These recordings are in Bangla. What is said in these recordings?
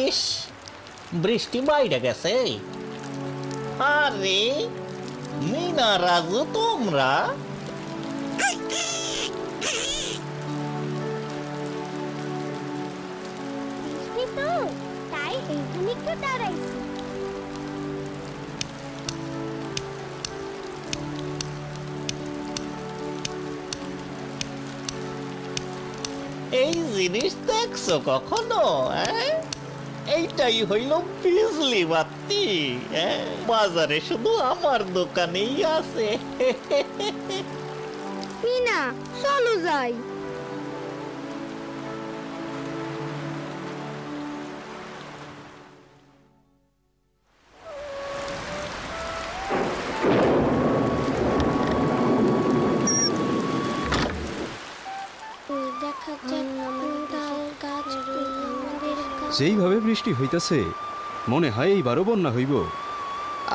ইস, বৃষ্টি বাইরে গেছে। আরে মিনা, রাজু, তোমরা তাই এইখানে একটু দাঁড়াইছি। এই জিনিস দেখছো কখনো? এইটাই হইল বিজলি বাতি। বাজারে শুধু আমার দোকানেই আছে। মিনা, চলো যাই। যেইভাবে বৃষ্টি হইতেছে মনে হয় এইবারও বন্যা হইব।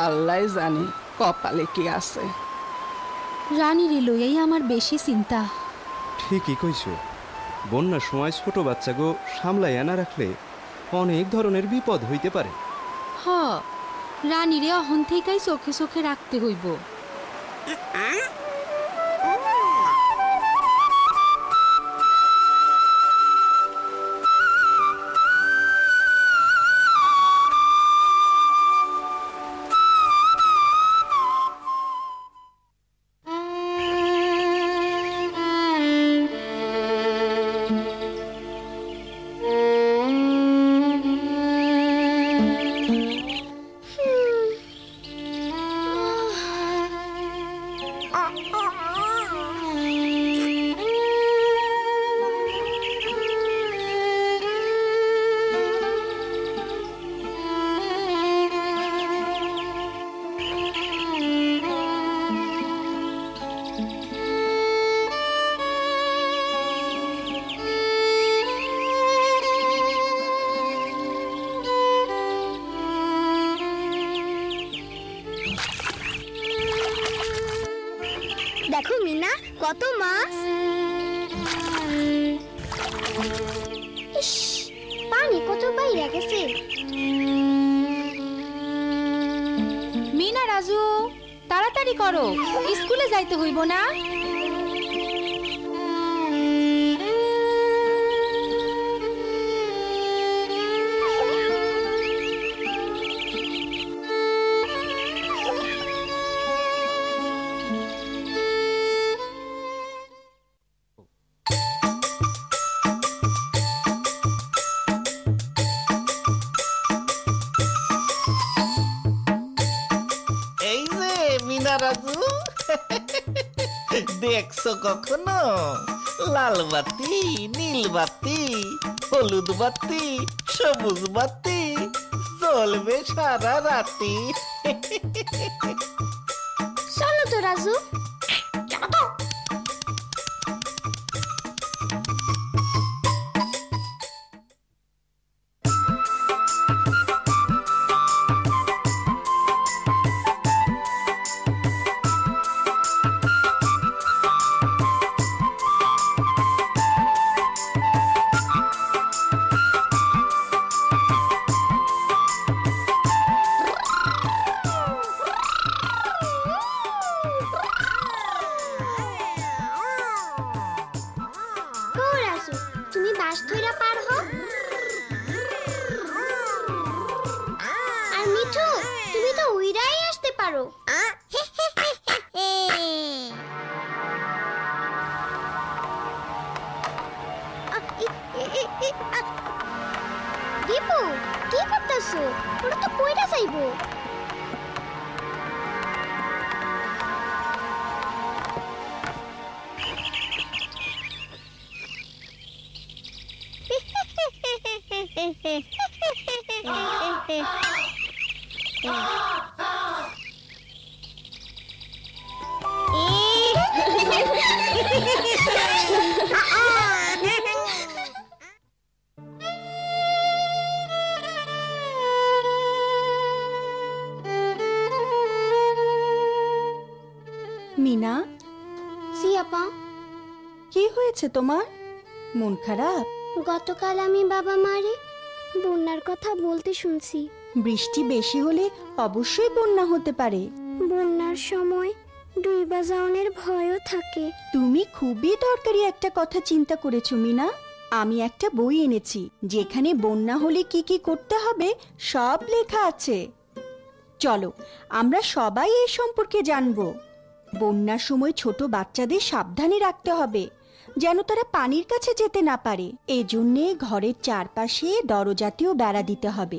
আল্লাহ জানি কপালে কি আছে। রানীর লইয়াই আমার বেশি চিন্তা। ঠিকই কইছো, বন্যার সময় ছোট বাচ্চাগো সামলাইয়া না রাখলে অনেক ধরনের বিপদ হইতে পারে। হ, রানীরে অহন থেকেই চোখে চোখে রাখতে হইব। দেখো মিনা, কত মাছ। ইস, পানি কত বাইরে গেছে। মিনা, রাজু, তাড়াতাড়ি করো, স্কুলে যাইতে হইব না? এই যে মিনা, রাজু, দেখছো কখনো লাল বাতি, নীল বাতি, হলুদ বাতি, সবুজ বাতি জ্বলবে সারা রাতি। চলো তো রাজু। তুমি বাস ধইরা পার হও। আর মিঠু, তুমি তো উইরাই আসতে পারো। দীপু, কি করতেছো? ওরা তো পয়রা যাইবো। মিনা, জি আপা। কি হয়েছে তোমার? মন খারাপ? গতকাল আমি বাবা মারে বন্যার কথা বলতে শুনছি। বৃষ্টি বেশি হলে অবশ্যই বন্যা হতে পারে। বন্যার সময় ডুইবা যাওয়ার ভয়ও থাকে। তুমি খুবই দরকারি একটা কথা চিন্তা করেছো মিনা। আমি একটা বই এনেছি যেখানে বন্যা হলে কি কি করতে হবে সব লেখা আছে। চলো আমরা সবাই এই সম্পর্কে জানবো। বন্যার সময় ছোট বাচ্চাদের সাবধানে রাখতে হবে যেন তারা পানির কাছে যেতে না পারে। এজন্যে ঘরের চারপাশে দরজাতেও বেড়া দিতে হবে।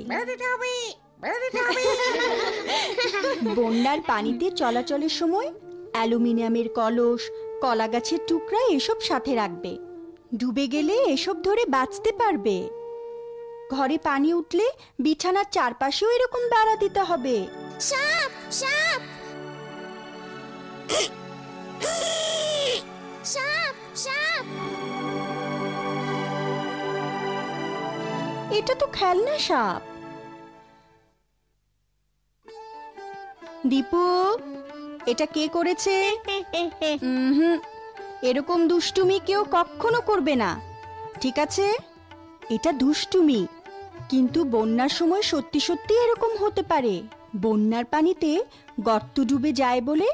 বন্যার পানিতে চলাচলের সময় অ্যালুমিনিয়ামের কলস, কলা গাছের টুকরা এসব সাথে রাখবে। ডুবে গেলে এসব ধরে বাঁচতে পারবে। ঘরে পানি উঠলে বিছানার চারপাশেও এরকম বেড়া দিতে হবে। সাপ সাপ সাপ সাপ। এটা তো খেলনা সাপ। দীপু, এটা কে করেছে? এরকম দুষ্টুমি কেউ কখনো করবে না, ঠিক আছে? এটা দুষ্টুমি, কিন্তু বন্যার সময় সত্যি সত্যি এরকম হতে পারে। বন্যার পানিতে গর্ত ডুবে যায় বলে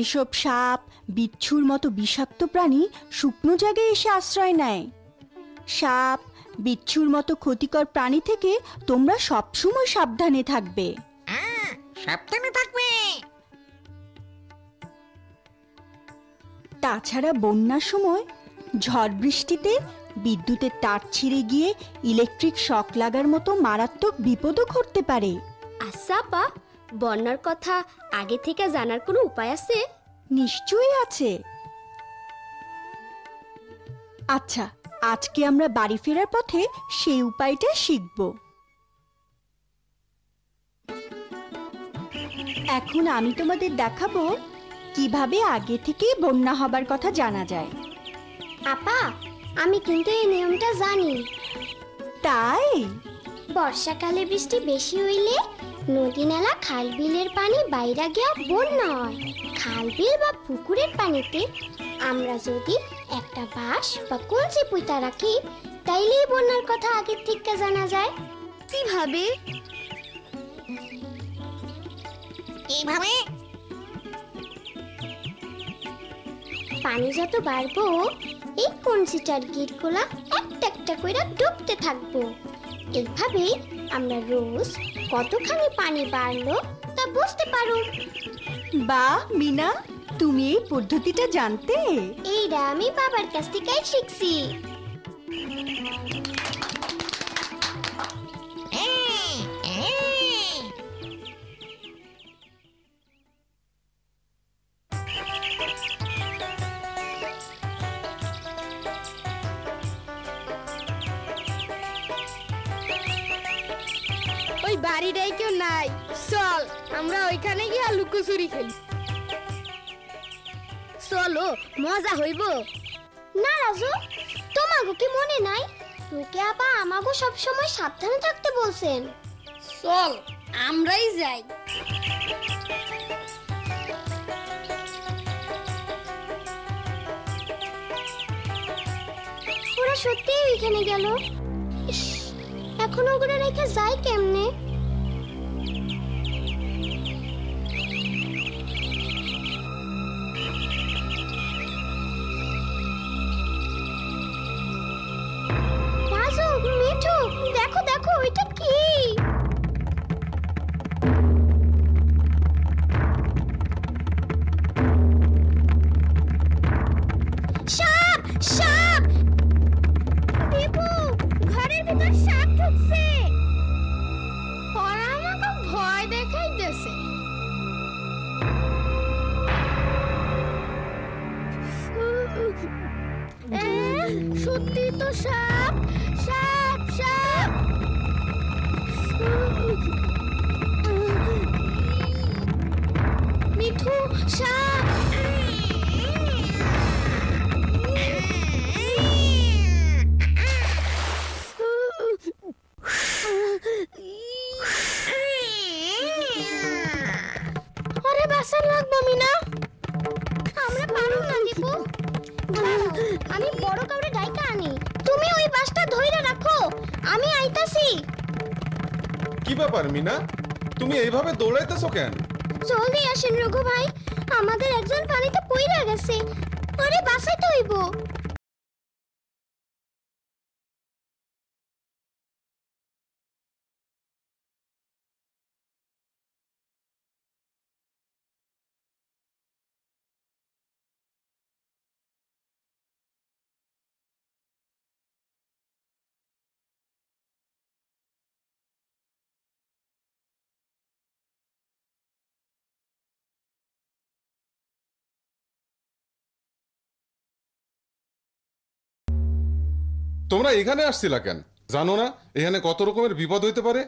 এসব সাপ, বিচ্ছুর মতো বিষাক্ত প্রাণী শুকনো জায়গায় এসে আশ্রয় নেয়। সাপ, বিচ্ছুর মতো ক্ষতিকর প্রাণী থেকে তোমরা সবসময় সাবধানে থাকবে। সাবধানে থাকবে। তাছাড়া বন্যার সময় ঝড় বৃষ্টিতে বিদ্যুতের তার ছিঁড়ে গিয়ে ইলেকট্রিক শক লাগার মতো মারাত্মক বিপদও ঘটতে পারে। আচ্ছা আপা, বন্যার কথা আগে থেকে জানার কোনো উপায় আছে? নিশ্চয়ই আছে। আচ্ছা, আজকে আমরা বাড়ি ফেরার পথে সেই উপায়টা শিখব। এখন আমি তোমাদের দেখাবো কিভাবে আগে থেকে বন্যা হবার কথা জানা যায়। আপা, আমি কিন্তু এই নিয়মটা জানি। তাই? বর্ষাকালে বৃষ্টি বেশি হইলে নদী নালা খাল বিলের পানি বাইরে গিয়া বন্যা হয়। খাল বিল বা পুকুরের পানিতে আমরা যদি একটা বাঁশ বা কলসি পুঁতা রাখি তাইলেই বন্যার কথা আগে থেকে জানা যায়। কিভাবে? এইভাবে পানি যত বাড়বো এই কলসিটার গিটগুলা একটা একটা করে ডুবতে থাকবো। এইভাবেই আমরা রোজ কতখানি পানি বাড়লো তা বুঝতে পারো। বাহ মিনা, তুমি এই পদ্ধতিটা জানতে? এইটা আমি বাবার কাছ থেকেই শিখছি। ওই বাড়িটাই কেউ নাই, চল আমরা ওইখানে গিয়ে লুকোচুরি খেলি। চলো, মজা হইব। না রাজু, তোমাগো কি মনে নাই তোকে আপা আমাগো সব সময় সাবধানে থাকতে বলছেন? চল আমরাই যাই। ওরা সত্যিই ওইখানে গেল। ইস, এখন ওগুলো রেখে যায় কেমনে? রাজু, মিঠু, দেখো দেখো ওইটা কি? সাপ সাপ! দীপু, ঘরের ভিতর সাপ ঢুকছে। ওরা আমাকে ভয় দেখাইতেছে। সত্যি তো সাপ সাপ সাপ। মিঠু, সাপ। আরে বাসার লাগবো মিনা। আমরা পারো না দীপু। দাঁড়াও, আমি বড় কাউরে ডাইকা আনি। তুমি ওই বাসটা ধইরা রাখো, আমি আইতাছি। কি ব্যাপার মিনা, তুমি এইভাবে দৌড়াইতেছো কেন? জলদি আসেন রঘু ভাই, আমাদের একজন পানিতে পইড়া গেছে, আরে বাঁচাইতে হইব। তোমরা এখানে আসছিলা কেন? জানো না এখানে কত রকমের বিপদ হইতে পারে?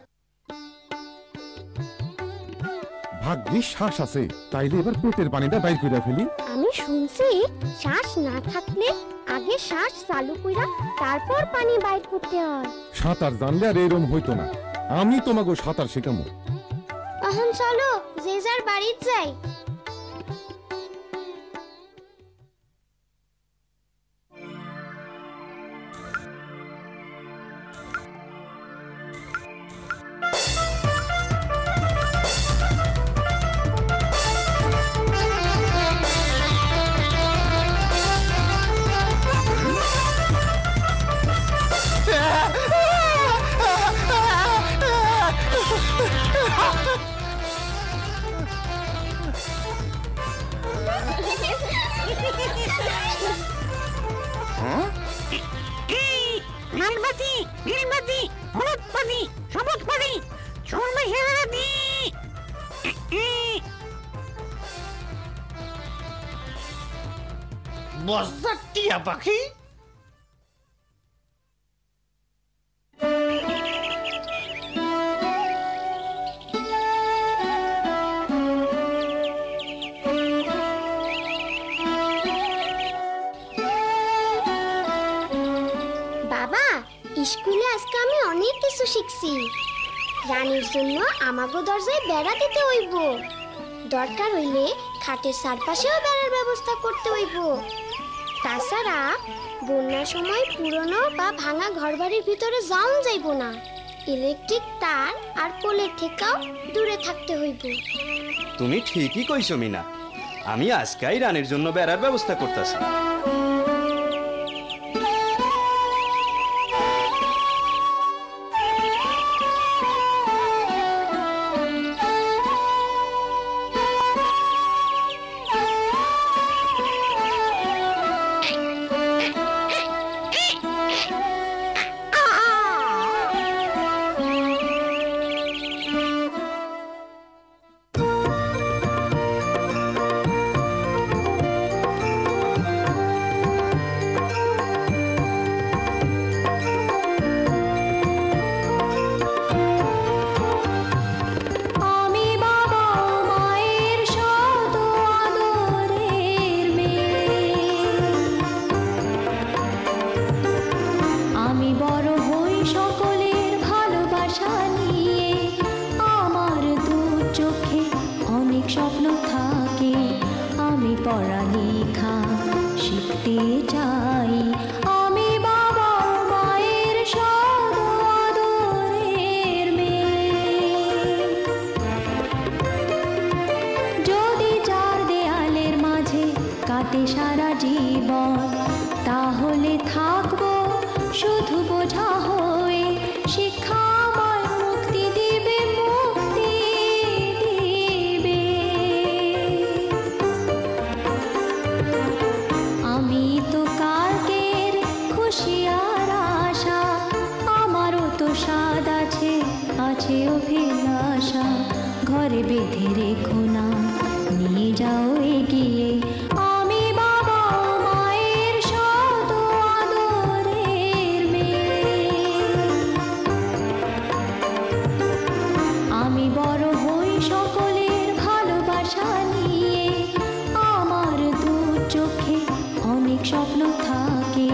ভাগ্যিস শ্বাস আছে, তাইলে এবার পেটের পানিটা বাইর কইরা ফেলি। আমি শুনছি শ্বাস না থাকলে আগে শ্বাস চালু কইরা তারপর পানি বাইর করতে হয়। সাঁতার জানলে আর এরম হইতো না। আমি তোমাকে সাঁতার শেখামো। এখন চলো যে যার বাড়িতে যাই। লালবাতি, নীলবাতি, হলুদ বাতি, সবুজ বাতি, চলবে সারাদি। বজ্জাত টিয়া পাখি। বাবা, স্কুলে আজকে আমি অনেক কিছু শিখছি। রানীর জন্য আমাগো দরজায় বেড়া দিতে হইব, দরকার হইলে খাটের চারপাশেও বেড়ার ব্যবস্থা করতে হইব। তাছাড়া বন্যার সময় পুরনো বা ভাঙা ঘরবাড়ির ভিতরে যাওন যাইব না, ইলেকট্রিক তার আর পোলের থেকেও দূরে থাকতে হইব। তুমি ঠিকই কইছো মিনা, আমি আজকাই রানের জন্য বেড়ার ব্যবস্থা করতেছি। পড়ালেখা শিখতে চাই, আমি বাবা মায়ের আদরের মেয়ে। যদি চার দেয়ালের মাঝে কাটে সারা জীবন, তাহলে থাকবো শুধু বোঝা হয়ে। শিক্ষা আমায় মুক্তি দিবে, মুক্তি দিবে। আমি তো কালকের খুশি আর আশা, আমারও তো স্বাদ আছে, আছে অভিলাষা। ঘরে বেঁধে রেখো না, নিয়ে যাও এগিয়ে, আমি বাবা মায়ের শত আদরের মেয়ে। আমি বড় হই সকলের ভালোবাসা নিয়ে, আমার দু চোখে অনেক স্বপ্ন থাকে,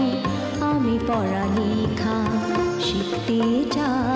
আমি পড়ালেখা শিখতে চাই।